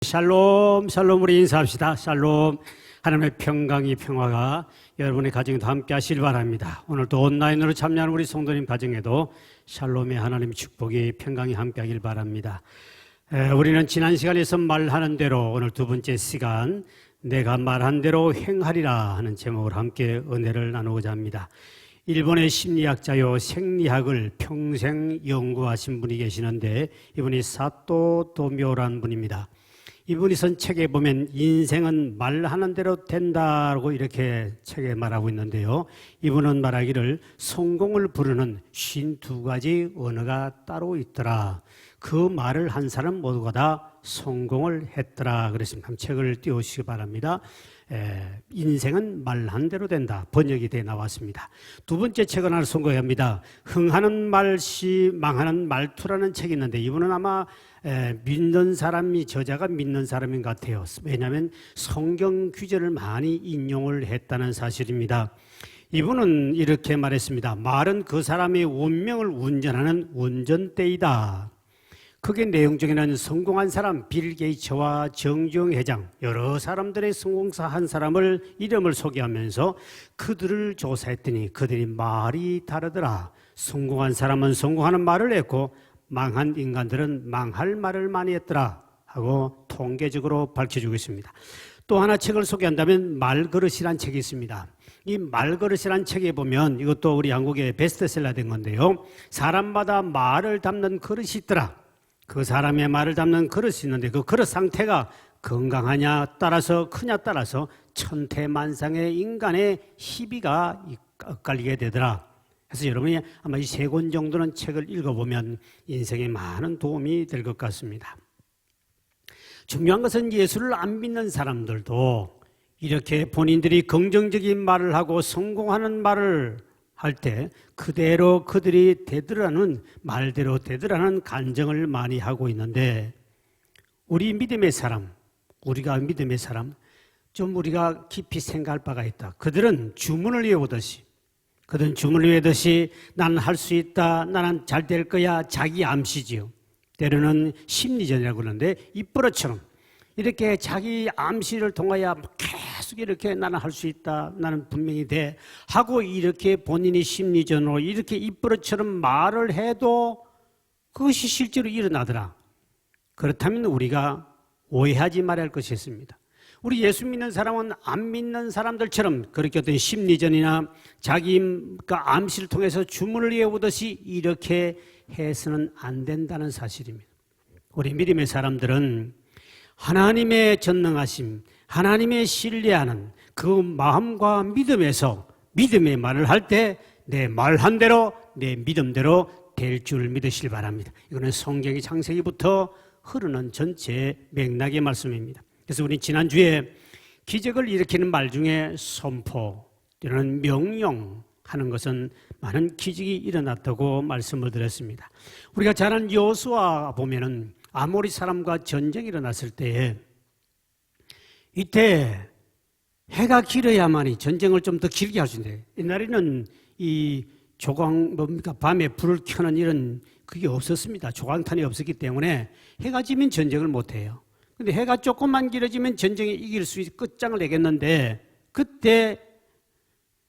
샬롬, 샬롬. 우리 인사합시다. 샬롬. 하나님의 평강이 평화가 여러분의 가정에도 함께 하시길 바랍니다. 오늘도 온라인으로 참여하는 우리 성도님 가정에도 샬롬의 하나님의 축복이 평강이 함께 하길 바랍니다. 우리는 지난 시간에서 말하는 대로 오늘 두 번째 시간 내가 말한 대로 행하리라 하는 제목으로 함께 은혜를 나누고자 합니다. 일본의 심리학자요 생리학을 평생 연구하신 분이 계시는데 이분이 사토 도묘라는 분입니다. 이분이 쓴 책에 보면 인생은 말하는 대로 된다고 이렇게 책에 말하고 있는데요. 이분은 말하기를 성공을 부르는 52가지 언어가 따로 있더라. 그 말을 한 사람 모두가 다 성공을 했더라. 그랬습니다. 한번 책을 띄우시기 바랍니다. 인생은 말한 대로 된다. 번역이 돼 나왔습니다. 두 번째 책은 하나 선고합니다. 흥하는 말씨 망하는 말투라는 책이 있는데 이분은 아마 믿는 사람이 저자가 믿는 사람인 것 같아요. 왜냐하면 성경 규절을 많이 인용을 했다는 사실입니다. 이분은 이렇게 말했습니다. 말은 그 사람의 운명을 운전하는 운전대이다. 그게 내용적에는 성공한 사람 빌 게이츠와 정주영 회장 여러 사람들의 성공사 한 사람을 이름을 소개하면서 그들을 조사했더니 그들이 말이 다르더라. 성공한 사람은 성공하는 말을 했고 망한 인간들은 망할 말을 많이 했더라 하고 통계적으로 밝혀주고 있습니다. 또 하나 책을 소개한다면 말그릇이란 책이 있습니다. 이 말그릇이란 책에 보면 이것도 우리 한국의 베스트셀러 된 건데요. 사람마다 말을 담는 그릇이 있더라. 그 사람의 말을 담는 그릇이 있는데 그 그릇 상태가 건강하냐 따라서 크냐 따라서 천태만상의 인간의 희비가 엇갈리게 되더라. 그래서 여러분이 아마 이 3권 정도는 책을 읽어보면 인생에 많은 도움이 될 것 같습니다. 중요한 것은 예수를 안 믿는 사람들도 이렇게 본인들이 긍정적인 말을 하고 성공하는 말을 할 때 그대로 그들이 되더라는 말대로 되더라는 간증을 많이 하고 있는데 우리 믿음의 사람, 우리가 믿음의 사람 좀 우리가 깊이 생각할 바가 있다. 그들은 주문을 외우듯이 나는 할 수 있다, 나는 잘 될 거야, 자기 암시지요. 때로는 심리전이라고 그러는데 입버릇처럼 이렇게 자기 암시를 통하여 계속 이렇게 나는 할 수 있다, 나는 분명히 돼 하고 이렇게 본인이 심리전으로 이렇게 입버릇처럼 말을 해도 그것이 실제로 일어나더라. 그렇다면 우리가 오해하지 말아야 할 것이 있습니다. 우리 예수 믿는 사람은 안 믿는 사람들처럼 그렇게 어떤 심리전이나 자기가 암시를 통해서 주문을 외우듯이 이렇게 해서는 안 된다는 사실입니다. 우리 믿음의 사람들은 하나님의 전능하심, 하나님의 신뢰하는 그 마음과 믿음에서 믿음의 말을 할 때 내 말한 대로 내 믿음대로 될 줄 믿으시길 바랍니다. 이거는 성경의 창세기부터 흐르는 전체 맥락의 말씀입니다. 그래서 우리 지난주에 기적을 일으키는 말 중에 선포 또는 명령하는 것은 많은 기적이 일어났다고 말씀을 드렸습니다. 우리가 잘 아는 여호수아 보면은 아모리 사람과 전쟁이 일어났을 때에 이때 해가 길어야만이 전쟁을 좀 더 길게 할 수 있는데 옛날에는 이 밤에 불을 켜는 이런 그게 없었습니다. 조광탄이 없었기 때문에 해가 지면 전쟁을 못해요. 근데 해가 조금만 길어지면 전쟁에 이길 수 있어 끝장을 내겠는데 그때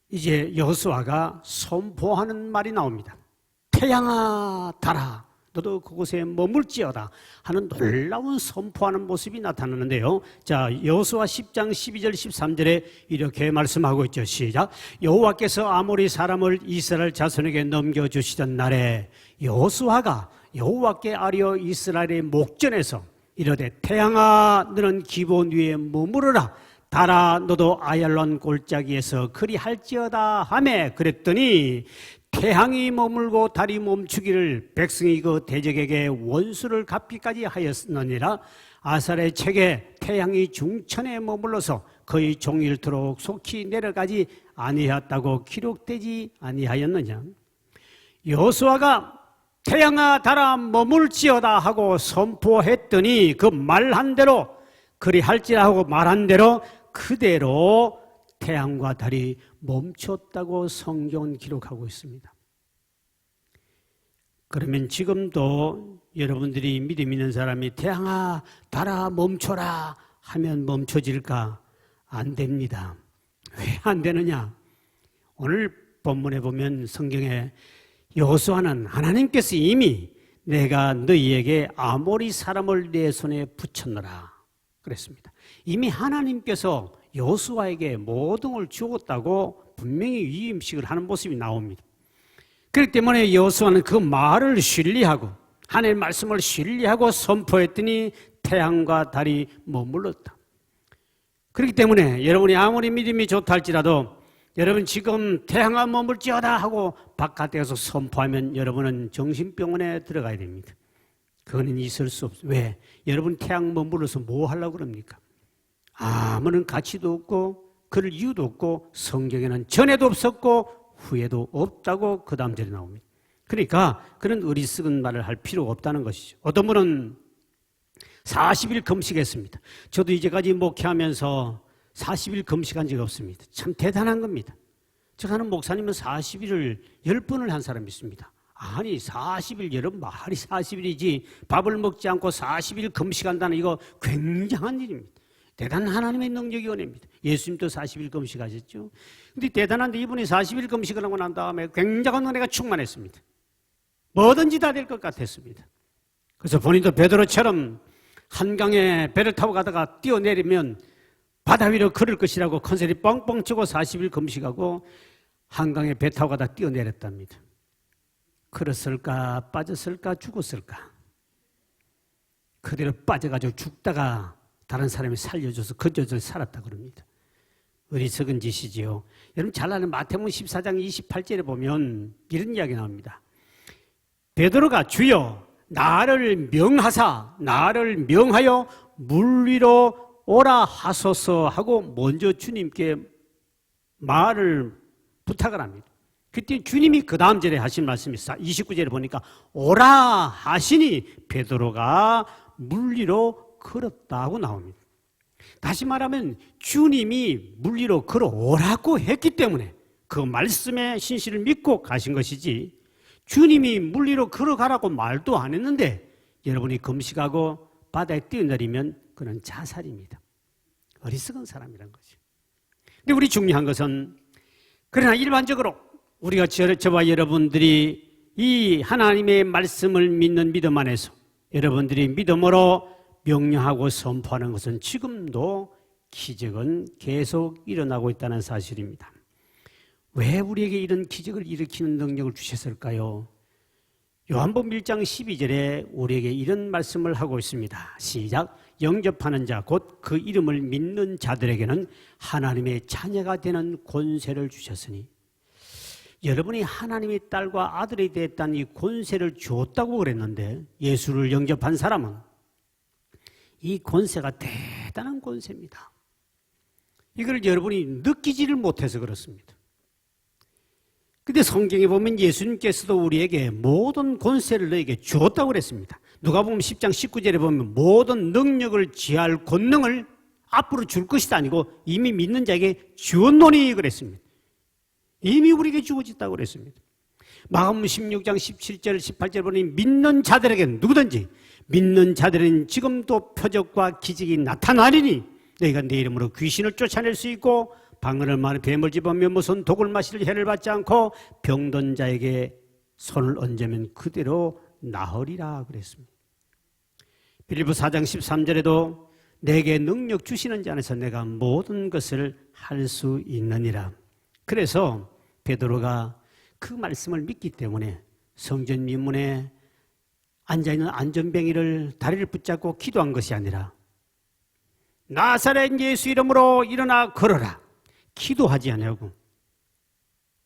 이제 여호수아가 선포하는 말이 나옵니다. 태양아 달아 너도 그곳에 머물지어다 하는 놀라운 선포하는 모습이 나타나는데요. 자, 여호수아 10장 12절 13절에 이렇게 말씀하고 있죠. 시작. 여호와께서 아모리 사람을 이스라엘 자손에게 넘겨주시던 날에 여호수아가 여호와께 아뢰어 이스라엘의 목전에서 이르되 태양아 너는 기본 위에 머무르라 달아 너도 아얄론 골짜기에서 그리할지어다 하매 그랬더니 태양이 머물고 달이 멈추기를 백성이 그 대적에게 원수를 갚기까지 하였느니라. 아살의 책에 태양이 중천에 머물러서 거의 종일토록 속히 내려가지 아니하였다고 기록되지 아니하였느냐. 여호수아가 태양아 달아 머물지어다 하고 선포했더니 그 말한 대로 그리할지라 하고 말한 대로 그대로 태양과 달이 멈췄다고 성경은 기록하고 있습니다. 그러면 지금도 여러분들이 믿음 있는 사람이 태양아 달아 멈춰라 하면 멈춰질까? 안 됩니다. 왜 안 되느냐? 오늘 본문에 보면 성경에 여호수아는 하나님께서 이미 내가 너희에게 아모리 사람을 내 손에 붙였노라 그랬습니다. 이미 하나님께서 여호수아에게 모든 걸 주었다고 분명히 위임식을 하는 모습이 나옵니다. 그렇기 때문에 여호수아는 그 말을 신뢰하고 하나님의 말씀을 신뢰하고 선포했더니 태양과 달이 머물렀다. 그렇기 때문에 여러분이 아무리 믿음이 좋다 할지라도 여러분 지금 태양아 머물지어다 하고 바깥에 가서 선포하면 여러분은 정신병원에 들어가야 됩니다. 그거는 있을 수 없어요. 왜? 여러분 태양 머물러서 뭐 하려고 그럽니까? 아무런 가치도 없고 그럴 이유도 없고 성경에는 전에도 없었고 후에도 없다고 그 다음 절에 나옵니다. 그러니까 그런 어리석은 말을 할 필요가 없다는 것이죠. 어떤 분은 40일 금식했습니다. 저도 이제까지 목회하면서 40일 금식한 적이 없습니다. 참 대단한 겁니다. 제가 아는 목사님은 40일을 10번을 한 사람이 있습니다. 아니 40일 여러분 말이 40일이지 밥을 먹지 않고 40일 금식한다는 이거 굉장한 일입니다. 대단한 하나님의 능력이 원합니다. 예수님도 40일 금식하셨죠. 근데 대단한데 이분이 40일 금식을 하고 난 다음에 굉장한 은혜가 충만했습니다. 뭐든지 다 될 것 같았습니다. 그래서 본인도 베드로처럼 한강에 배를 타고 가다가 뛰어내리면 바다 위로 걸을 것이라고 컨셉이 뻥뻥 치고 40일 금식하고 한강에 배 타고 가다 뛰어내렸답니다. 걸었을까 빠졌을까 죽었을까? 그대로 빠져가지고 죽다가 다른 사람이 살려줘서 건져서 살았다 그럽니다. 어리석은 짓이지요. 여러분 잘 아는 마태복음 14장 28절에 보면 이런 이야기 나옵니다. 베드로가 주여 나를 명하여 물 위로 오라 하소서 하고 먼저 주님께 말을 부탁을 합니다. 그때 주님이 그 다음 절에 하신 말씀이 29절에 보니까 오라 하시니 베드로가 물 위로 걸었다고 나옵니다. 다시 말하면 주님이 물 위로 걸어오라고 했기 때문에 그 말씀의 신실을 믿고 가신 것이지 주님이 물 위로 걸어가라고 말도 안 했는데 여러분이 금식하고 바다에 뛰어내리면 그는 자살입니다. 어리석은 사람이란 거죠. 근데 우리 중요한 것은 그러나 일반적으로 우리가 저와 여러분들이 이 하나님의 말씀을 믿는 믿음 안에서 여러분들이 믿음으로 명령하고 선포하는 것은 지금도 기적은 계속 일어나고 있다는 사실입니다. 왜 우리에게 이런 기적을 일으키는 능력을 주셨을까요? 요한복음 1장 12절에 우리에게 이런 말씀을 하고 있습니다. 시작. 영접하는 자 곧 그 이름을 믿는 자들에게는 하나님의 자녀가 되는 권세를 주셨으니 여러분이 하나님의 딸과 아들이 됐다는 이 권세를 주었다고 그랬는데 예수를 영접한 사람은 이 권세가 대단한 권세입니다. 이걸 여러분이 느끼지를 못해서 그렇습니다. 근데 성경에 보면 예수님께서도 우리에게 모든 권세를 너에게 주었다고 그랬습니다. 누가복음 10장 19절에 보면 모든 능력을 지할 권능을 앞으로 줄 것이 아니고 이미 믿는 자에게 주었노니 그랬습니다. 이미 우리에게 주어졌다고 그랬습니다. 마가복음 16장 17절 18절 보니 믿는 자들에게는 누구든지 믿는 자들은 지금도 표적과 기적이 나타나리니 너희가 내 이름으로 귀신을 쫓아낼 수 있고 방언을 말하는 뱀을 집으며 무슨 독을 마실 해를 받지 않고 병든 자에게 손을 얹으면 그대로 나으리라 그랬습니다. 빌립보 4장 13절에도 내게 능력 주시는 자 안에서 내가 모든 것을 할 수 있느니라. 그래서 베드로가 그 말씀을 믿기 때문에 성전 민문에 앉아있는 안전뱅이를 다리를 붙잡고 기도한 것이 아니라 나사렛 예수 이름으로 일어나 걸어라. 기도하지 않냐고.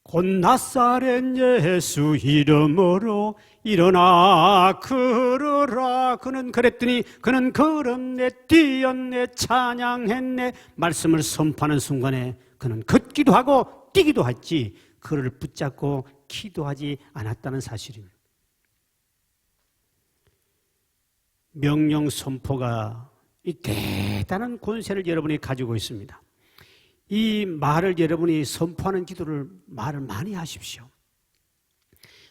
곧 나사렛 예수 이름으로 일어나 걸어라. 그는 그랬더니 그는 걸었네 뛰었네 찬양했네. 말씀을 선포하는 순간에 그는 걷기도 하고 뛰기도 했지 그를 붙잡고 기도하지 않았다는 사실입니다. 명령 선포가 이 대단한 권세를 여러분이 가지고 있습니다. 이 말을 여러분이 선포하는 기도를 말을 많이 하십시오.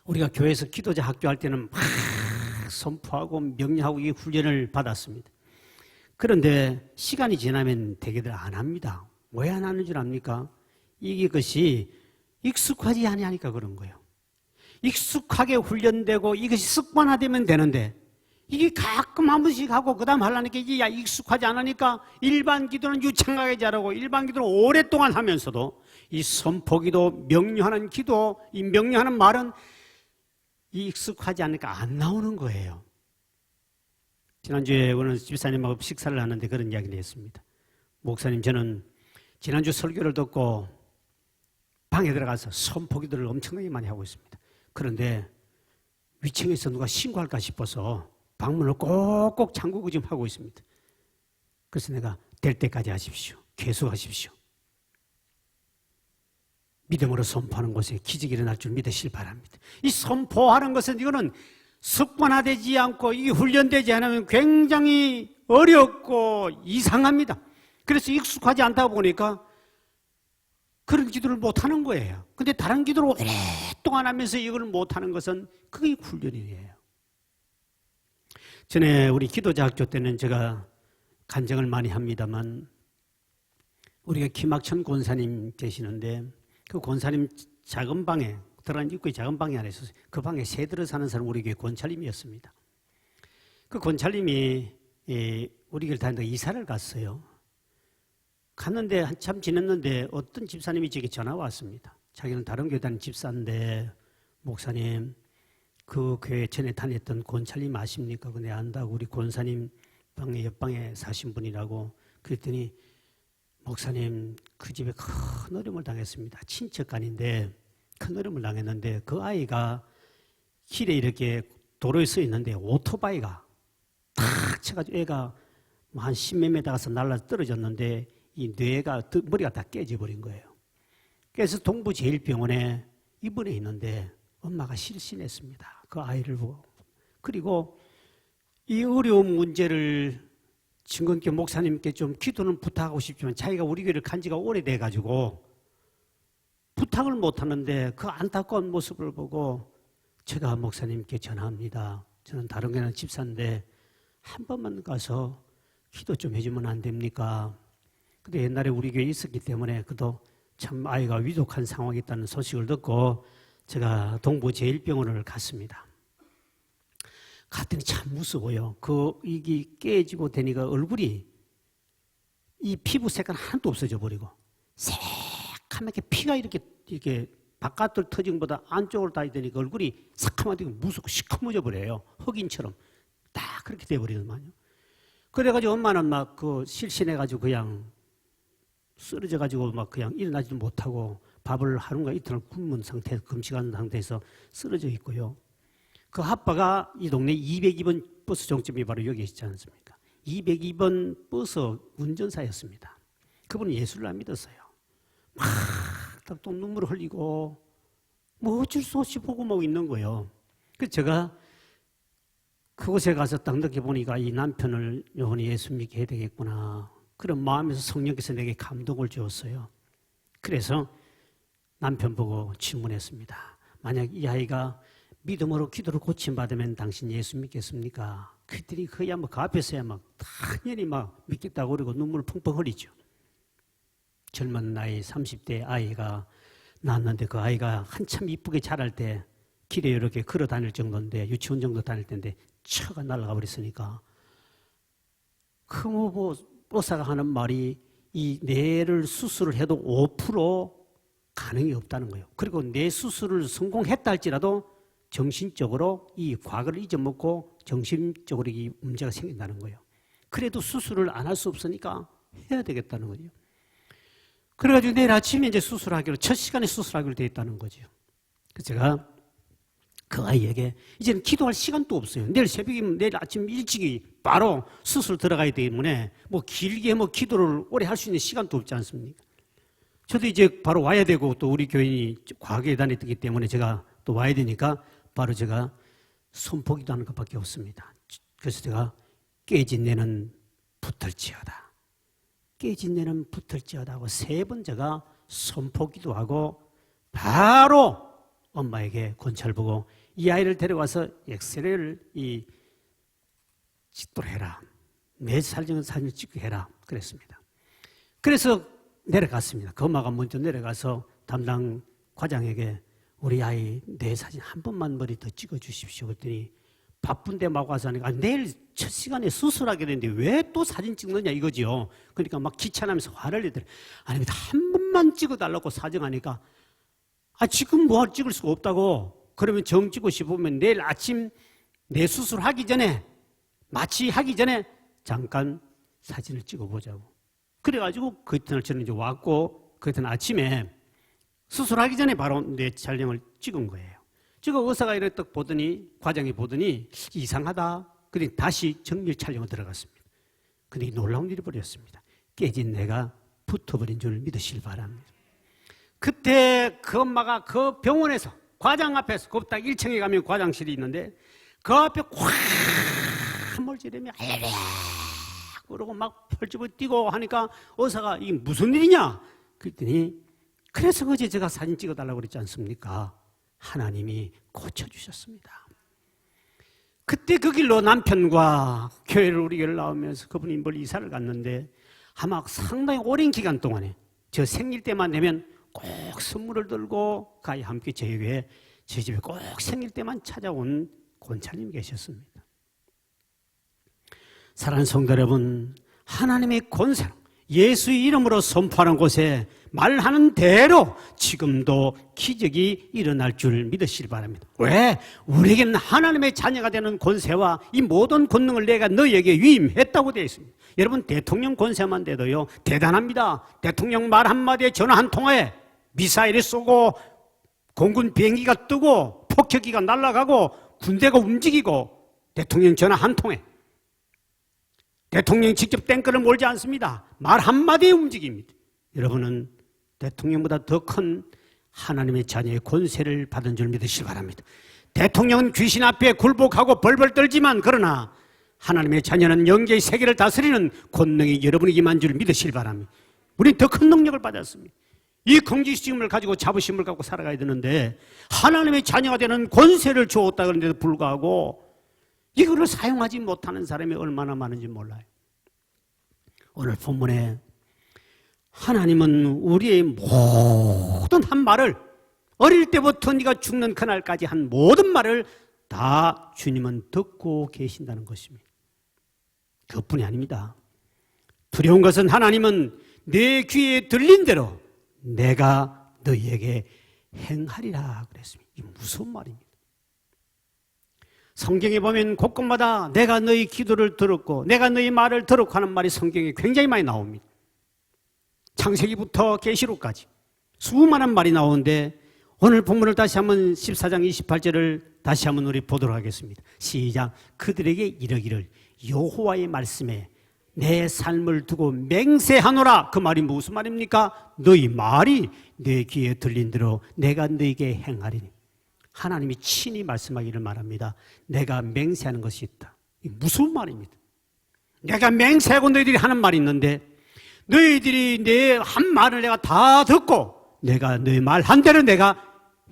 우리가 교회에서 기도자 학교 할 때는 막 선포하고 명령하고 이 훈련을 받았습니다. 그런데 시간이 지나면 대개들 안 합니다. 왜 안 하는 줄 압니까? 이것이 익숙하지 아니하니까 그런 거예요. 익숙하게 훈련되고 이것이 습관화되면 되는데 이게 가끔 한 번씩 하고 그 다음 하려니까 이게 익숙하지 않으니까 일반 기도는 유창하게 잘하고 일반 기도는 오랫동안 하면서도 이 선포기도 명령하는 기도, 이 명령하는 말은 익숙하지 않으니까 안 나오는 거예요. 지난주에 오늘 집사님하고 식사를 하는데 그런 이야기를 했습니다. 목사님, 저는 지난주 설교를 듣고 방에 들어가서 선포기도를 엄청나게 많이 하고 있습니다. 그런데 위층에서 누가 신고할까 싶어서 방문을 꼭꼭 잠그고 지금 하고 있습니다. 그래서 내가 될 때까지 하십시오. 계속하십시오. 믿음으로 선포하는 곳에 기적이 일어날 줄 믿으시길 바랍니다. 이 선포하는 것은 이거는 습관화되지 않고 이게 훈련되지 않으면 굉장히 어렵고 이상합니다. 그래서 익숙하지 않다 보니까 그런 기도를 못하는 거예요. 근데 다른 기도를 오랫동안 하면서 이걸 못하는 것은 그게 훈련이에요. 전에 우리 기도자 학교 때는 제가 간증을 많이 합니다만 우리가 김학천 권사님 계시는데 그 권사님 작은 방에 들어간 입구에 작은 방이 하나 있었어요. 그 방에 새들어 사는 사람 우리 교회 권찰님이었습니다. 그 권찰님이 우리 교회를 다니다가 이사를 갔어요. 갔는데 한참 지냈는데 어떤 집사님이 제게 전화 왔습니다. 자기는 다른 교회 다니는 집사인데 목사님 그 교회 전에 다녔던 권찰님 아십니까? 그 내가 안다고 우리 권사님 방에 옆방에 사신 분이라고. 그랬더니 목사님 그 집에 큰 어려움을 당했습니다. 친척간인데 큰 어려움을 당했는데 그 아이가 길에 이렇게 도로에 서 있는데 오토바이가 탁 쳐가지고 애가 한 10몇 미터 가서 날라 떨어졌는데 이 뇌가 머리가 다 깨져버린 거예요. 그래서 동부제일병원에 입원해 있는데 엄마가 실신했습니다. 그 아이를 보고. 그리고 이 어려운 문제를 진건교 목사님께 좀 기도는 부탁하고 싶지만 자기가 우리 교회를 간 지가 오래돼가지고 부탁을 못하는데 그 안타까운 모습을 보고 제가 목사님께 전화합니다. 저는 다른 교회는 집사인데 한 번만 가서 기도 좀 해주면 안 됩니까? 근데 옛날에 우리 교회에 있었기 때문에 그도 참 아이가 위독한 상황이 있다는 소식을 듣고 제가 동부제일병원을 갔습니다. 갔더니 참 무서워요. 이게 깨지고 되니까 얼굴이 이 피부 색깔 하나도 없어져 버리고 새카맣게 피가 이렇게 바깥으로 터진 것보다 안쪽으로 다 되니까 얼굴이 새카맣게 무섭고 시커머져 버려요. 흑인처럼 딱 그렇게 돼버리더만요. 그래가지고 엄마는 막 실신해가지고 그냥 쓰러져가지고 막 그냥 일어나지도 못하고 밥을 하루인가 이틀을 굶은 상태에서 금식하는 상태에서 쓰러져 있고요. 그 아빠가 이 동네 202번 버스 종점이 바로 여기 있지 않습니까? 202번 버스 운전사였습니다. 그분은 예수를 안 믿었어요. 막 또 눈물을 흘리고 뭐 어쩔 수 없이 보고 막 있는 거예요. 그래서 제가 그곳에 가서 딱 느껴보니까 이 남편을 영원히 예수 믿게 해야 되겠구나. 그런 마음에서 성령께서 내게 감동을 주었어요. 그래서 남편 보고 질문했습니다. 만약 이 아이가 믿음으로 기도를 고침받으면 당신 예수 믿겠습니까? 그랬더니 그야 뭐 그 앞에서야 막 당연히 막 믿겠다고 그러고 눈물을 펑펑 흘리죠. 젊은 나이 30대 아이가 낳았는데 그 아이가 한참 이쁘게 자랄 때 길에 이렇게 걸어 다닐 정도인데 유치원 정도 다닐 때인데 차가 날아가 버렸으니까 그 의사가 하는 말이 이 뇌를 수술을 해도 5% 가능이 없다는 거예요. 그리고 뇌 수술을 성공했다 할지라도 정신적으로 이 과거를 잊어먹고 정신적으로 이 문제가 생긴다는 거예요. 그래도 수술을 안 할 수 없으니까 해야 되겠다는 거죠. 그래가지고 내일 아침에 이제 수술하기로, 첫 시간에 수술하기로 되어 있다는 거죠. 그래서 제가 그 아이에게 이제는 기도할 시간도 없어요. 내일 새벽이면 내일 아침 일찍이 바로 수술 들어가야 되기 때문에 뭐 길게 뭐 기도를 오래 할 수 있는 시간도 없지 않습니까? 저도 이제 바로 와야 되고 또 우리 교인이 과거에 다녔기 때문에 제가 또 와야 되니까 바로 제가 선포기도 하는 것밖에 없습니다. 그래서 제가 깨진 뇌는 붙을지어다. 깨진 뇌는 붙을지어다 하고 3번 제가 선포기도 하고 바로 엄마에게 권찰 보고 이 아이를 데려가서 엑스레이를 찍도록 해라. 내 사진을 찍게 해라. 그랬습니다. 그래서 내려갔습니다. 그 엄마가 먼저 내려가서 담당 과장에게 우리 아이 내 사진 한 번만 머리 더 찍어 주십시오. 그랬더니 바쁜데 막 와서 하니까 내일 첫 시간에 수술하게 되는데 왜 또 사진 찍느냐 이거지요. 그러니까 막 귀찮으면서 화를 내더래. 아닙니다. 한 번만 찍어달라고 사정하니까 지금 뭐 찍을 수가 없다고. 그러면 정 찍고 싶으면 내일 아침 내 수술하기 전에 마취하기 전에 잠깐 사진을 찍어보자고. 그래가지고 그 이튿날 저는 이제 왔고 그 이튿날 아침에 수술하기 전에 바로 내 촬영을 찍은 거예요. 찍어 의사가 이렇게 딱 보더니 과장이 보더니 이상하다. 그러니 다시 정밀 촬영을 들어갔습니다. 근데 놀라운 일이 벌어졌습니다. 깨진 내가 붙어버린 줄 믿으시길 바랍니다. 그때 그 엄마가 그 병원에서 과장 앞에서 그 딱 1층에 가면 과장실이 있는데 그 앞에 콱 몰지르며 알레레 그러고 막 펄집을 뛰고 하니까 의사가 이게 무슨 일이냐? 그랬더니 그래서 어제 제가 사진 찍어달라고 그랬지 않습니까? 하나님이 고쳐주셨습니다. 그때 그 길로 남편과 교회를 우리 교회를 나오면서 그분이 뭘 이사를 갔는데 아마 상당히 오랜 기간 동안에 저 생일 때만 되면 꼭 선물을 들고 가히 함께 저희 교회 저희 집에 꼭 생일 때만 찾아온 권사님이 계셨습니다. 사랑하는 성도 여러분, 하나님의 권세로 예수의 이름으로 선포하는 곳에 말하는 대로 지금도 기적이 일어날 줄 믿으시기 바랍니다. 왜? 우리에게는 하나님의 자녀가 되는 권세와 이 모든 권능을 내가 너희에게 위임했다고 되어 있습니다. 여러분 대통령 권세만 돼도요 대단합니다. 대통령 말 한마디에 전화 한 통화에 미사일이 쏘고 공군 비행기가 뜨고 폭격기가 날아가고 군대가 움직이고 대통령 전화 한 통에 대통령이 직접 땡크를 몰지 않습니다. 말 한마디에 움직입니다. 여러분은 대통령보다 더 큰 하나님의 자녀의 권세를 받은 줄 믿으시기 바랍니다. 대통령은 귀신 앞에 굴복하고 벌벌 떨지만 그러나 하나님의 자녀는 영계의 세계를 다스리는 권능이 여러분에게만 줄 믿으시기 바랍니다. 우리는 더 큰 능력을 받았습니다. 이 긍지심을 가지고 자부심을 갖고 살아가야 되는데 하나님의 자녀가 되는 권세를 주었다 그런데도 불구하고 이거를 사용하지 못하는 사람이 얼마나 많은지 몰라요. 오늘 본문에 하나님은 우리의 모든 한 말을 어릴 때부터 네가 죽는 그날까지 한 모든 말을 다 주님은 듣고 계신다는 것입니다. 그것뿐이 아닙니다. 두려운 것은 하나님은 내 귀에 들린 대로 내가 너희에게 행하리라 그랬습니다. 이게 무슨 말입니다. 성경에 보면 곳곳마다 내가 너희 기도를 들었고 내가 너희 말을 들었고 하는 말이 성경에 굉장히 많이 나옵니다. 창세기부터 계시록까지 수많은 말이 나오는데 오늘 본문을 다시 한번 14장 28절을 다시 한번 우리 보도록 하겠습니다. 시작. 그들에게 이르기를 여호와의 말씀에 내 삶을 두고 맹세하노라. 그 말이 무슨 말입니까? 너희 말이 내 귀에 들린 대로 내가 너희에게 행하리니. 하나님이 친히 말씀하기를 말합니다. 내가 맹세하는 것이 있다. 이게 무슨 말입니다. 내가 맹세하고 너희들이 하는 말이 있는데 너희들이 내 한 말을 내가 다 듣고 내가 너희 말 한 대로 내가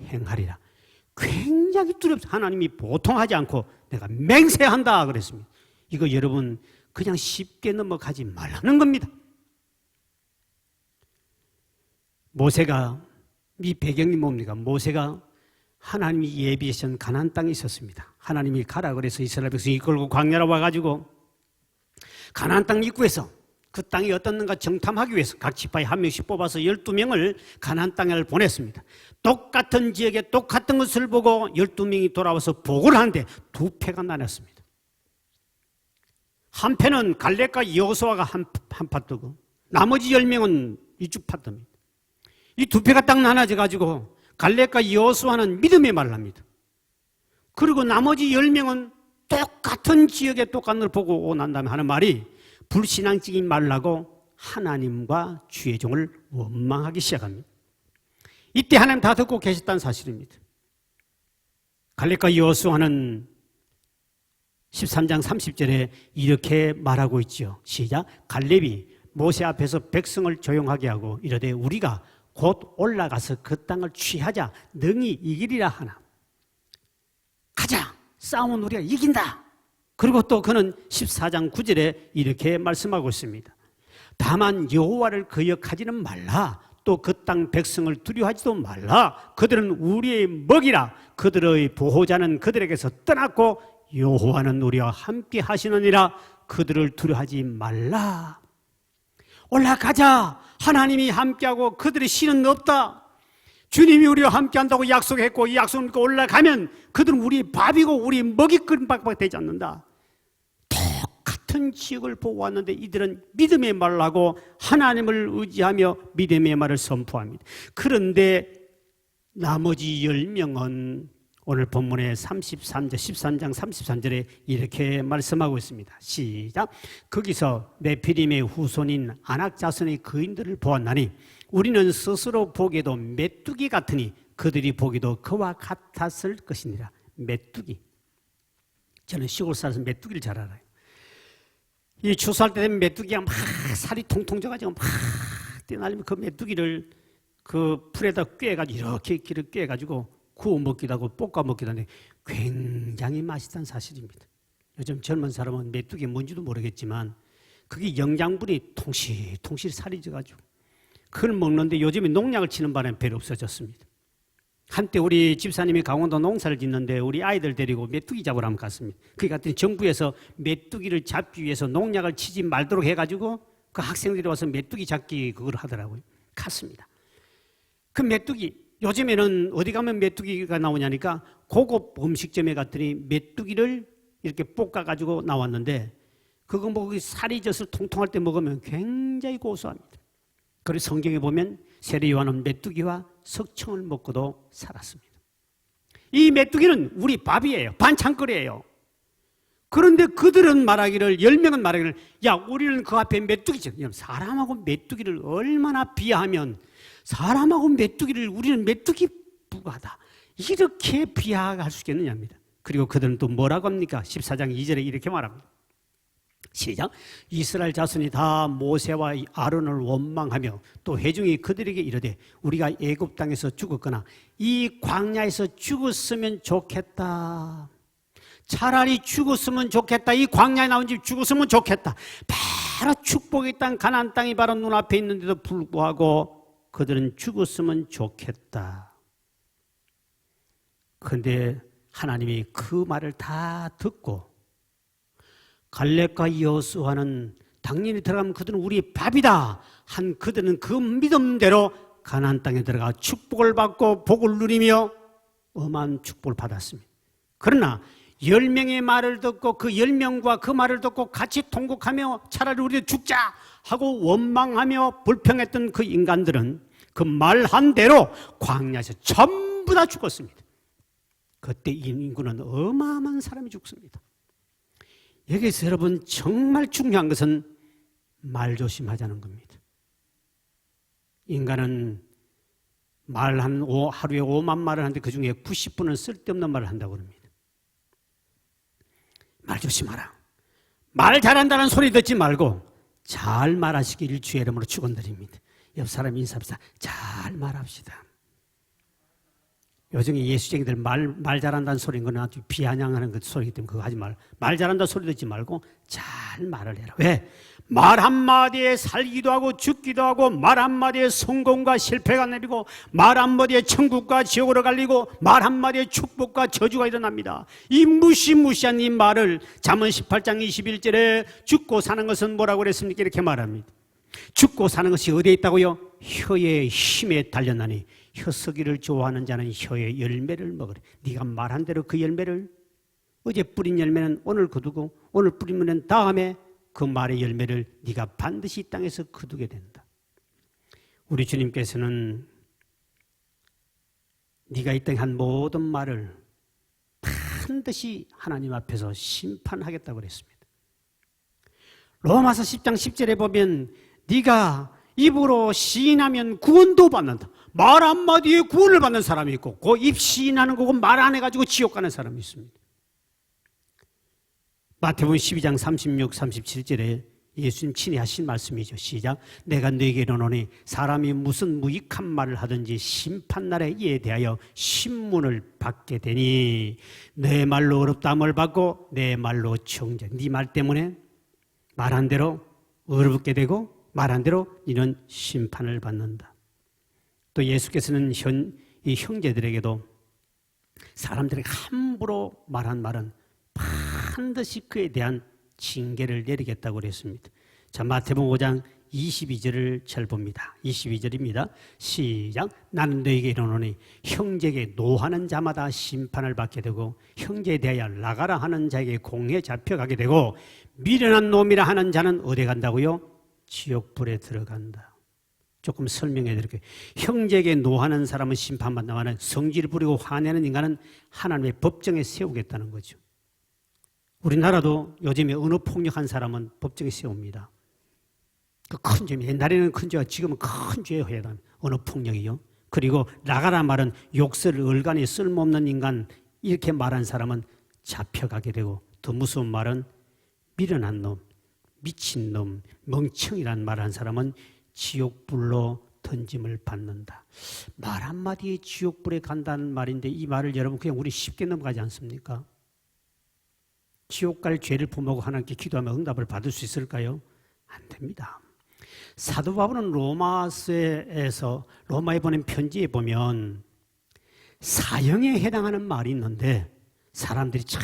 행하리라. 굉장히 두렵습니다. 하나님이 보통 하지 않고 내가 맹세한다 그랬습니다. 이거 여러분 그냥 쉽게 넘어가지 말라는 겁니다. 모세가 이 배경이 뭡니까? 모세가 하나님이 예비하신 가나안 땅에 있었습니다. 하나님이 가라 그래서 이스라엘 백성이 이끌고 광야로 와가지고 가나안 땅 입구에서 그 땅이 어떻는가 정탐하기 위해서 각 지파에 한 명씩 뽑아서 12명을 가나안 땅에 보냈습니다. 똑같은 지역에 똑같은 것을 보고 12명이 돌아와서 보고를 하는데 두 패가 나눴습니다. 한 패는 갈렙과 여호수아가 한 파 뜨고 나머지 10명은 이쪽 파 뜹니다. 이 두 패가 딱 나눠져 가지고 갈렙과 여호수아는 믿음의 말을 합니다. 그리고 나머지 10명은 똑같은 지역에 똑같은 걸 보고 오고 난 다음에 하는 말이 불신앙적인 말을 하고 하나님과 주의 종을 원망하기 시작합니다. 이때 하나님 다 듣고 계셨다는 사실입니다. 갈렙과 여호수아는 13장 30절에 이렇게 말하고 있죠. 시작. 갈렙이 모세 앞에서 백성을 조용하게 하고 이르되 우리가 곧 올라가서 그 땅을 취하자. 능히 이기리라 하나. 가자. 싸움은 우리가 이긴다. 그리고 또 그는 14장 9절에 이렇게 말씀하고 있습니다. 다만 여호와를 거역하지는 말라. 또 그 땅 백성을 두려워하지도 말라. 그들은 우리의 먹이라. 그들의 보호자는 그들에게서 떠났고 여호와는 우리와 함께 하시느니라. 그들을 두려워하지 말라. 올라가자. 하나님이 함께하고 그들의 신은 없다. 주님이 우리와 함께한다고 약속했고 이 약속을 믿고 올라가면 그들은 우리의 밥이고 우리의 먹잇감밖에 되지 않는다. 똑같은 지역을 보고 왔는데 이들은 믿음의 말을 하고 하나님을 의지하며 믿음의 말을 선포합니다. 그런데 나머지 10명은 오늘 본문의 13장 33절에 이렇게 말씀하고 있습니다. 시작. 거기서 네피림의 후손인 아낙 자손의 거인들을 보았나니 우리는 스스로 보기에도 메뚜기 같으니 그들이 보기도 그와 같았을 것이니라. 메뚜기. 저는 시골 살아서 메뚜기를 잘 알아요. 이 추수할 때 되면 메뚜기가 막 살이 통통 져가지고 막 뛰어날리면 그 메뚜기를 그 풀에다 꿰가지고 이렇게 길을 꿰가지고 구워 먹기도 하고 볶아 먹기도 하는데 굉장히 맛있다는 사실입니다. 요즘 젊은 사람은 메뚜기 뭔지도 모르겠지만 그게 영양분이 통실통실 살이 져가지고 그걸 먹는데 요즘에 농약을 치는 바람에 별로 없어졌습니다. 한때 우리 집사님이 강원도 농사를 짓는데 우리 아이들 데리고 메뚜기 잡으러 한번 갔습니다. 그게 갔더니 정부에서 메뚜기를 잡기 위해서 농약을 치지 말도록 해가지고 그 학생들이 와서 메뚜기 잡기 그걸 하더라고요. 갔습니다. 그 메뚜기 요즘에는 어디 가면 메뚜기가 나오냐니까 고급 음식점에 갔더니 메뚜기를 이렇게 볶아가지고 나왔는데 그거 뭐 살이 져서 통통할 때 먹으면 굉장히 고소합니다. 그래서 성경에 보면 세례 요한은 메뚜기와 석청을 먹고도 살았습니다. 이 메뚜기는 우리 밥이에요. 반찬거리예요. 그런데 그들은 말하기를 10명은 말하기를 야 우리는 그 앞에 메뚜기죠. 사람하고 메뚜기를 얼마나 비하하면 사람하고 메뚜기를 우리는 메뚜기 부하다. 이렇게 비하할 수 있겠느냐입니다. 그리고 그들은 또 뭐라고 합니까? 14장 2절에 이렇게 말합니다. 시작. 이스라엘 자손이 다 모세와 아론을 원망하며 또 회중이 그들에게 이르되 우리가 애굽 땅에서 죽었거나 이 광야에서 죽었으면 좋겠다. 차라리 죽었으면 좋겠다. 이 광야에 나온 집 죽었으면 좋겠다. 바로 축복의 땅 가나안 땅이 바로 눈앞에 있는데도 불구하고 그들은 죽었으면 좋겠다. 그런데 하나님이 그 말을 다 듣고 갈렙과 여호수아는 당연히 들어가면 그들은 우리의 밥이다 한 그들은 그 믿음대로 가나안 땅에 들어가 축복을 받고 복을 누리며 엄한 축복을 받았습니다. 그러나 10명의 말을 듣고 그 10명과 그 말을 듣고 같이 통곡하며 차라리 우리도 죽자 하고 원망하며 불평했던 그 인간들은 그 말한 대로 광야에서 전부 다 죽었습니다. 그때 이 인구는 어마어마한 사람이 죽습니다. 여기서 여러분 정말 중요한 것은 말 조심하자는 겁니다. 인간은 하루에 5만 말을 하는데 그중에 90분은 쓸데없는 말을 한다고 합니다. 말 조심하라. 말 잘한다는 소리 듣지 말고 잘 말하시기를 주의 이름으로 축원드립니다. 옆 사람 인사합시다. 잘 말합시다. 요즘에 예수쟁이들 말 잘한다는 소리인 건 아주 비아냥하는 그 소리이기 때문에 그거 하지 말고 말 잘한다는 소리 듣지 말고 잘 말을 해라. 왜? 말 한마디에 살기도 하고 죽기도 하고 말 한마디에 성공과 실패가 내리고 말 한마디에 천국과 지옥으로 갈리고 말 한마디에 축복과 저주가 일어납니다. 이 무시무시한 이 말을 잠언 18장 21절에 죽고 사는 것은 뭐라고 그랬습니까? 이렇게 말합니다. 죽고 사는 것이 어디에 있다고요? 혀의 힘에 달렸나니 혀쓰기를 좋아하는 자는 혀의 열매를 먹으래. 네가 말한 대로 그 열매를 어제 뿌린 열매는 오늘 거두고 오늘 뿌리면 다음에 그 말의 열매를 네가 반드시 이 땅에서 거두게 된다. 우리 주님께서는 네가 이 땅에 한 모든 말을 반드시 하나님 앞에서 심판하겠다고 그랬습니다. 로마서 10장 10절에 보면 네가 입으로 시인하면 구원도 받는다. 말 한마디에 구원을 받는 사람이 있고 그 입 시인하는 거고 말 안 해가지고 지옥 가는 사람이 있습니다. 마태복음 12장 36, 37절에 예수님 친히 하신 말씀이죠. 시작. 내가 너에게 이르노니 사람이 무슨 무익한 말을 하든지 심판날에 이에 대하여 신문을 받게 되니 내 말로 어렵다함을 받고 내 말로 정죄. 네 말 때문에 말한 대로 어렵게 되고 말한 대로 이는 심판을 받는다. 또 예수께서는 이 형제들에게도 사람들에게 함부로 말한 말은 반드시 그에 대한 징계를 내리겠다고 그랬습니다. 자, 마태복음 5장 22절을 잘 봅니다. 22절입니다. 시작. 나는 너에게 이르노니 형제에게 노하는 자마다 심판을 받게 되고 형제에 대하여 나가라 하는 자에게 공에 잡혀가게 되고 미련한 놈이라 하는 자는 어디 간다고요? 지옥불에 들어간다. 조금 설명해 드릴게요. 형제에게 노하는 사람은 심판받는다만 성질 부리고 화내는 인간은 하나님의 법정에 세우겠다는 거죠. 우리나라도 요즘에 언어폭력한 사람은 법정에 세웁니다. 그 큰 죄, 옛날에는 큰 죄가 지금은 큰 죄에 해당합니다. 언어폭력이요. 그리고 나가라 말은 욕설, 얼간이 쓸모없는 인간 이렇게 말한 사람은 잡혀가게 되고 더 무서운 말은 미련한 놈, 미친 놈, 멍청이란 말한 사람은 지옥불로 던짐을 받는다. 말 한마디에 지옥불에 간다는 말인데 이 말을 여러분 그냥 우리 쉽게 넘어가지 않습니까? 지옥 갈 죄를 범하고 하나님께 기도하면 응답을 받을 수 있을까요? 안 됩니다. 사도 바울은 로마에 보낸 편지에 보면 사형에 해당하는 말이 있는데 사람들이 참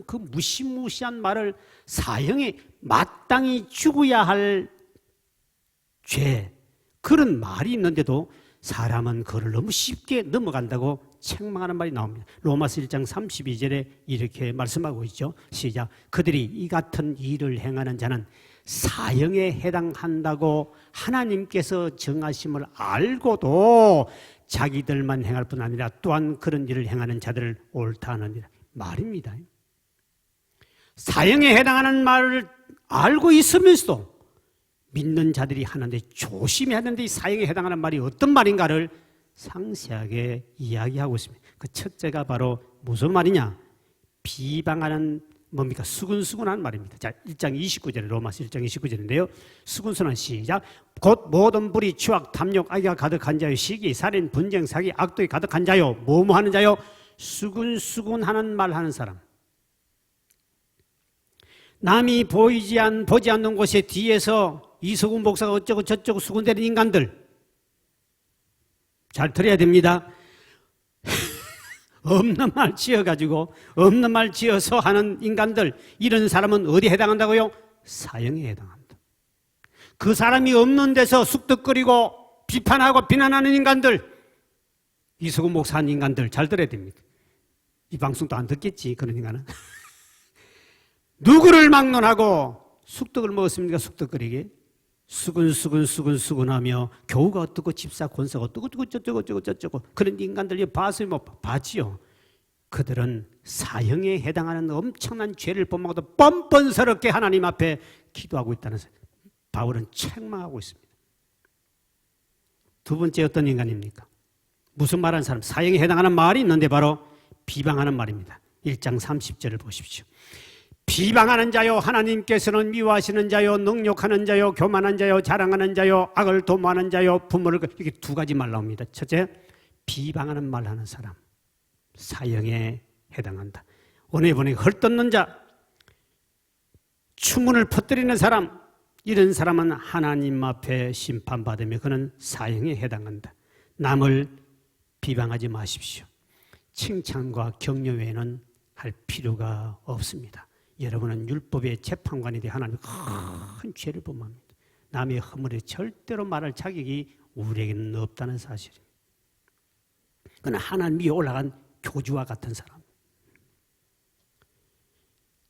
그 무시무시한 말을 사형에 마땅히 죽어야 할 죄, 그런 말이 있는데도 사람은 그를 너무 쉽게 넘어간다고 책망하는 말이 나옵니다. 로마서 1장 32절에 이렇게 말씀하고 있죠. 시작. 그들이 이 같은 일을 행하는 자는 사형에 해당한다고 하나님께서 정하심을 알고도 자기들만 행할 뿐 아니라 또한 그런 일을 행하는 자들을 옳다 하느니라. 말입니다. 사형에 해당하는 말을 알고 있으면서도 믿는 자들이 하는데 조심해야 하는데 이 사형에 해당하는 말이 어떤 말인가를 상세하게 이야기하고 있습니다. 그 첫째가 바로 무슨 말이냐? 비방하는 뭡니까? 수근수근한 말입니다. 자, 1장 29절에 로마서 1장 29절인데요. 수근수근한 시작. 곧 모든 불의, 추악, 탐욕, 악의가 가득한 자요, 시기, 살인, 분쟁, 사기, 악독이 가득한 자요, 뭐뭐하는 자요, 수근수근하는 말 하는 사람. 남이 보지 않는 곳에 뒤에서 이석훈 목사가 어쩌고 저쩌고 수군대는 인간들 잘 들어야 됩니다. 없는 말 지어가지고 없는 말 지어서 하는 인간들, 이런 사람은 어디에 해당한다고요? 사형에 해당한다. 그 사람이 없는 데서 쑥덕거리고 비판하고 비난하는 인간들, 이석훈 목사 한 인간들 잘 들어야 됩니다. 이 방송도 안 듣겠지 그런 인간은. 누구를 막론하고 쑥떡을 먹었습니까? 쑥떡거리게 수근수근하며 교우가 어떻고 집사 권사가 어떻고 저쩌고 그런 인간들 봐서 뭐 봤지요. 그들은 사형에 해당하는 엄청난 죄를 범하고도 뻔뻔스럽게 하나님 앞에 기도하고 있다는 바울은 책망하고 있습니다. 두 번째 어떤 인간입니까? 무슨 말하는 사람? 사형에 해당하는 말이 있는데 바로 비방하는 말입니다. 1장 30절을 보십시오. 비방하는 자요, 하나님께서는 미워하시는 자요, 능욕하는 자요, 교만한 자요, 자랑하는 자요, 악을 도모하는 자요, 부모를, 이렇게 두 가지 말 나옵니다. 첫째, 비방하는 말 하는 사람, 사형에 해당한다. 오늘 보니 헐뜯는 자, 추문을 퍼뜨리는 사람, 이런 사람은 하나님 앞에 심판받으며 그는 사형에 해당한다. 남을 비방하지 마십시오. 칭찬과 격려 외에는 할 필요가 없습니다. 여러분은 율법의 재판관이 되어 하나님 큰 죄를 범합니다. 남의 허물에 절대로 말할 자격이 우리에게는 없다는 사실입니다. 그는 하나님 위에 올라간 교주와 같은 사람.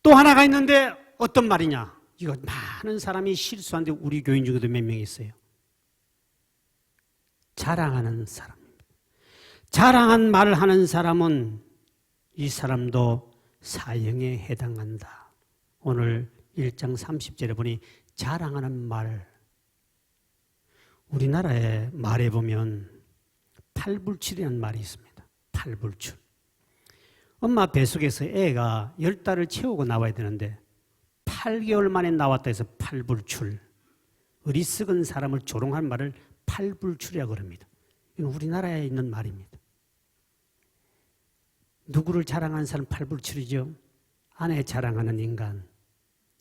또 하나가 있는데 어떤 말이냐? 이거 많은 사람이 실수하는데 우리 교인 중에도 몇 명 있어요. 자랑하는 사람입니다. 자랑한 말을 하는 사람은 이 사람도 사형에 해당한다. 오늘 1장 30절에 보니 자랑하는 말, 우리나라의 말에 보면 팔불출이라는 말이 있습니다. 팔불출. 엄마 뱃속에서 애가 10달을 채우고 나와야 되는데 8개월 만에 나왔다 해서 팔불출. 어리석은 사람을 조롱한 말을 팔불출이라고 합니다. 이건 우리나라에 있는 말입니다. 누구를 자랑하는 사람 팔불출이죠. 아내 자랑하는 인간,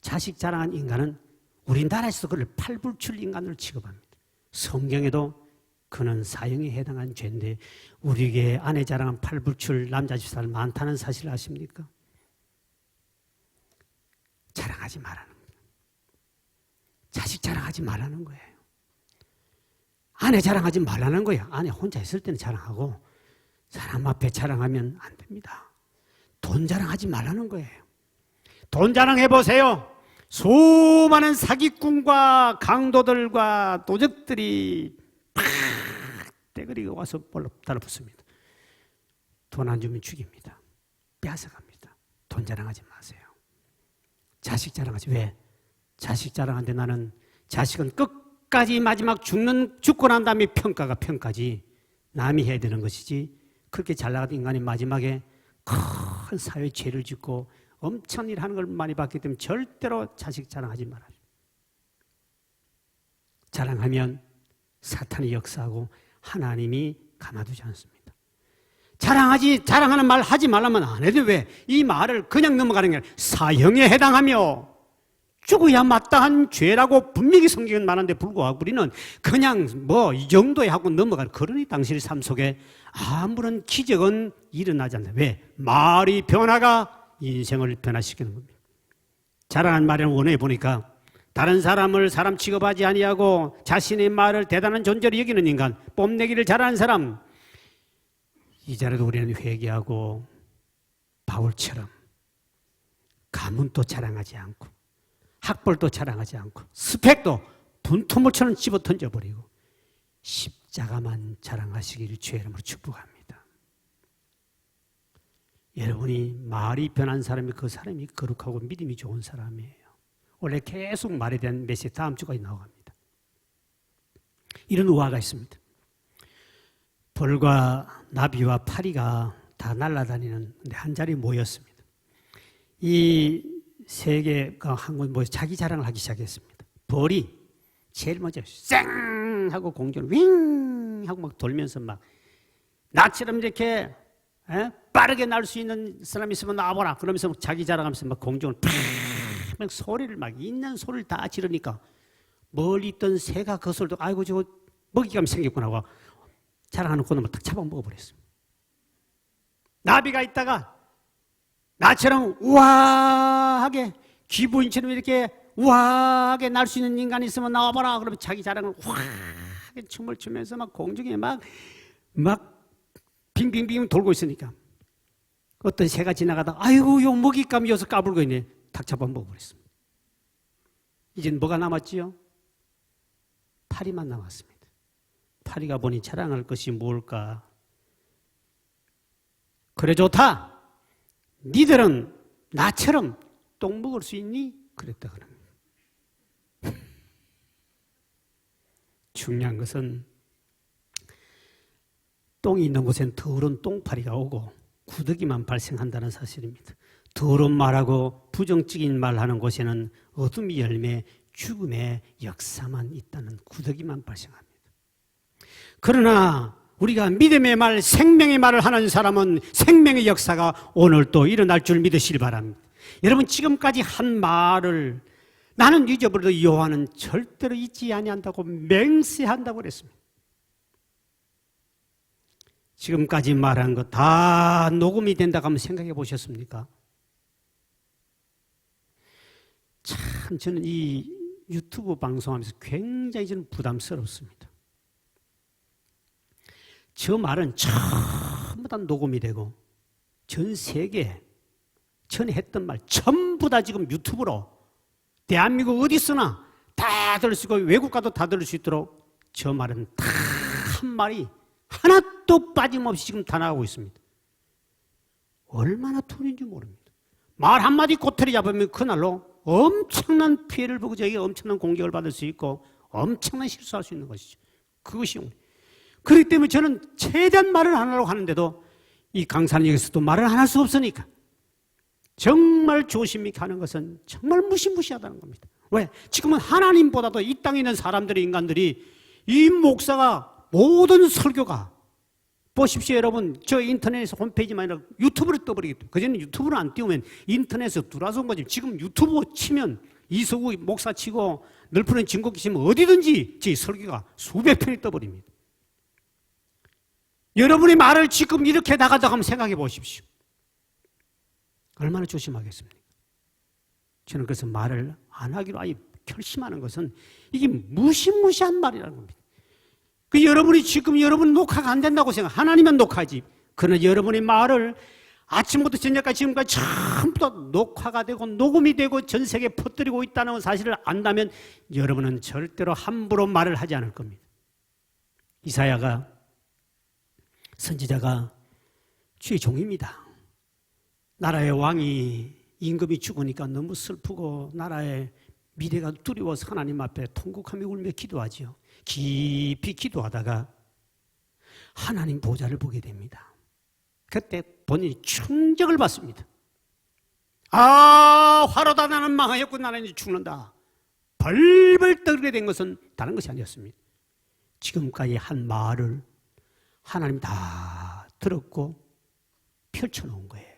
자식 자랑하는 인간은 우리나라에서 그를 팔불출 인간으로 취급합니다. 성경에도 그는 사형에 해당한 죄인데 우리에게 아내 자랑한 팔불출 남자 집사들 많다는 사실을 아십니까? 자랑하지 말라는 거예요. 자식 자랑하지 말라는 거예요. 아내 자랑하지 말라는 거예요. 아내 혼자 있을 때는 자랑하고 사람 앞에 자랑하면 안 됩니다. 돈 자랑하지 말라는 거예요. 돈 자랑해보세요. 수많은 사기꾼과 강도들과 도적들이 팍 떼거리고 와서 볼로 달라붙습니다. 돈 안 주면 죽입니다. 뺏어갑니다. 돈 자랑하지 마세요. 자식 자랑하지. 왜? 자식 자랑하는데 나는 자식은 끝까지 마지막 죽고 난 다음에 평가가 평가지 남이 해야 되는 것이지 그렇게 잘 나가던 인간이 마지막에 큰 사회 죄를 짓고 엄청난 일 하는 걸 많이 봤기 때문에 절대로 자식 자랑하지 말아요. 자랑하면 사탄이 역사하고 하나님이 가만두지 않습니다. 자랑하는 말 하지 말라면 안 해도 왜? 이 말을 그냥 넘어가는 게 아니라 사형에 해당하며 죽어야 마땅한 죄라고 분명히 성경은 말하는데 불구하고 우리는 그냥 이 정도에 하고 넘어가는 그러니 당신의 삶 속에 아무런 기적은 일어나지 않는다. 왜? 말이 변화가 인생을 변화시키는 겁니다. 자랑한 말을 원해 보니까 다른 사람을 사람 취급하지 아니하고 자신의 말을 대단한 존재로 여기는 인간, 뽐내기를 잘하는 사람, 이 자리도 우리는 회개하고 바울처럼 가문도 자랑하지 않고 학벌도 자랑하지 않고 스펙도 분토물처럼 집어 던져버리고 십자가만 자랑하시기를 주의 이름으로 축복합니다. 여러분이 말이 변한 사람이 그 사람이 거룩하고 믿음이 좋은 사람이에요. 원래 계속 말에 대한 메시지 다음 주까지 나옵니다. 이런 우화가 있습니다. 벌과 나비와 파리가 다 날아다니는 한 자리에 모였습니다. 이 세 개가 한 곳 모여서 자기 자랑을 하기 시작했습니다. 벌이 제일 먼저 쌩 하고 공중을 윙 하고 막 돌면서 막 나처럼 이렇게 빠르게 날 수 있는 사람이 있으면 나와보라 그러면서 자기 자랑하면서 막 공중을 막 소리를 막 있는 소리를 다 지르니까 멀리 있던 새가 그 소리도 아이고 저거 먹이감이 생겼구나 하고 자랑하는 그놈을 딱 잡아먹어버렸습니다. 나비가 있다가 나처럼 우아하게 귀부인처럼 이렇게 우아하게 날 수 있는 인간이 있으면 나와봐라 그러면 자기 자랑을 우아하게 춤을 추면서 막 공중에 막 빙빙빙 돌고 있으니까 어떤 새가 지나가다 아이고 요 먹잇감이 여기서 까불고 있네 탁 잡아 먹어버렸습니다. 이젠 뭐가 남았지요? 파리만 남았습니다. 파리가 보니 자랑할 것이 뭘까? 그래 좋다. 니들은 나처럼 똥 먹을 수 있니? 그랬다 그럽니다. 중요한 것은 똥이 있는 곳엔 더러운 똥파리가 오고 구더기만 발생한다는 사실입니다. 더러운 말하고 부정적인 말하는 곳에는 어둠이 열매, 죽음의 역사만 있다는 구더기만 발생합니다. 그러나 우리가 믿음의 말, 생명의 말을 하는 사람은 생명의 역사가 오늘 또 일어날 줄 믿으시길 바랍니다. 여러분 지금까지 한 말을 나는 잊어버려도 여호와는 절대로 잊지 아니한다고 맹세한다고 그랬습니다. 지금까지 말한 거 다 녹음이 된다고 한번 생각해 보셨습니까? 참 저는 이 유튜브 방송하면서 굉장히 저는 부담스럽습니다. 저 말은 전부 다 녹음이 되고 전 세계 전에 했던 말 전부 다 지금 유튜브로 대한민국 어디서나 다 들을 수 있고 외국 가도 다 들을 수 있도록 저 말은 다 한 말이 하나도 빠짐없이 지금 다 나가고 있습니다. 얼마나 돈인지 모릅니다. 말 한마디 꼬투리 잡으면 그날로 엄청난 피해를 보고 저에게 엄청난 공격을 받을 수 있고 엄청난 실수할 수 있는 것이죠. 그것이 그렇기 때문에 저는 최대한 말을 안 하려고 하는데도 이 강사는 여기서도 말을 안 할 수 없으니까 정말 조심히 가는 것은 정말 무시무시하다는 겁니다. 왜? 지금은 하나님보다도 이 땅에 있는 사람들이, 인간들이, 이 목사가, 모든 설교가, 보십시오 여러분, 저 인터넷에서 홈페이지만 아니라 유튜브를 떠버리겠다. 그전에 유튜브를 안 띄우면 인터넷에서 들어와서 거지. 지금 유튜브 치면 이서구 목사 치고 늘푸른 진국기 치면 어디든지 제 설교가 수백 편이 떠버립니다. 여러분이 말을 지금 이렇게 나가다가 한번 생각해 보십시오. 얼마나 조심하겠습니까? 저는 그래서 말을 안 하기로 아예 결심하는 것은 이게 무시무시한 말이라는 겁니다. 그 여러분이 지금 여러분 녹화가 안 된다고 생각, 하나님은 녹화지. 그러나 여러분의 말을 아침부터 저녁까지 지금까지 전부 다 녹화가 되고 녹음이 되고 전 세계에 퍼뜨리고 있다는 사실을 안다면 여러분은 절대로 함부로 말을 하지 않을 겁니다. 이사야가, 선지자가 주의 종입니다. 나라의 왕이, 임금이 죽으니까 너무 슬프고 나라의 미래가 두려워서 하나님 앞에 통곡하며 울며 기도하지요. 깊이 기도하다가 하나님 보좌를 보게 됩니다. 그때 본인이 충격을 받습니다. 아, 화로다, 나는 망하였고 나는 이제 죽는다. 벌벌 떨게 된 것은 다른 것이 아니었습니다. 지금까지 한 말을 하나님 다 들었고 펼쳐놓은 거예요.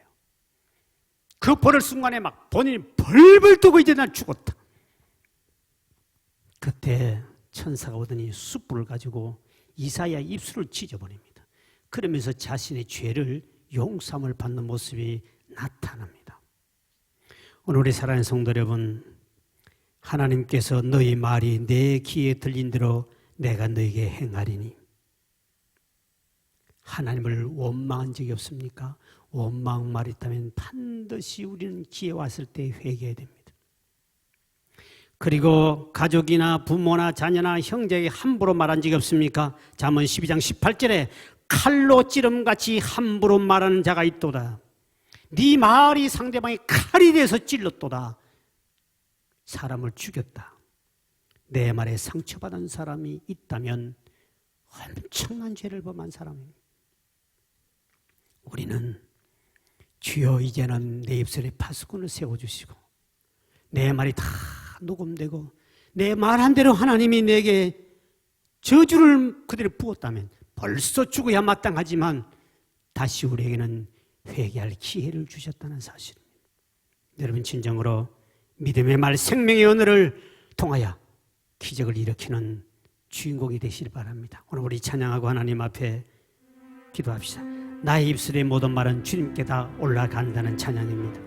그 보는 순간에 막 본인이 벌벌 떠고 이제 난 죽었다. 그때 천사가 오더니 숯불을 가지고 이사야 입술을 찢어버립니다. 그러면서 자신의 죄를 용서함을 받는 모습이 나타납니다. 오늘 우리 사랑하는 성도 여러분, 하나님께서 너희 말이 내 귀에 들린 대로 내가 너에게 행하리니, 하나님을 원망한 적이 없습니까? 원망 말했다면 반드시 우리는 기회 왔을 때 회개해야 됩니다. 그리고 가족이나 부모나 자녀나 형제에게 함부로 말한 적이 없습니까? 잠언 12장 18절에 칼로 찌름같이 함부로 말하는 자가 있도다. 네 말이 상대방의 칼이 돼서 찔렀도다. 사람을 죽였다. 내 말에 상처받은 사람이 있다면 엄청난 죄를 범한 사람입니다. 우리는 주여 이제는 내 입술에 파수꾼을 세워주시고 내 말이 다 녹음되고 내 말한 대로 하나님이 내게 저주를 그대로 부었다면 벌써 죽어야 마땅하지만 다시 우리에게는 회개할 기회를 주셨다는 사실입니다. 여러분 진정으로 믿음의 말, 생명의 언어를 통하여 기적을 일으키는 주인공이 되시길 바랍니다. 오늘 우리 찬양하고 하나님 앞에 기도합시다. 나의 입술의 모든 말은 주님께 다 올라간다는 찬양입니다.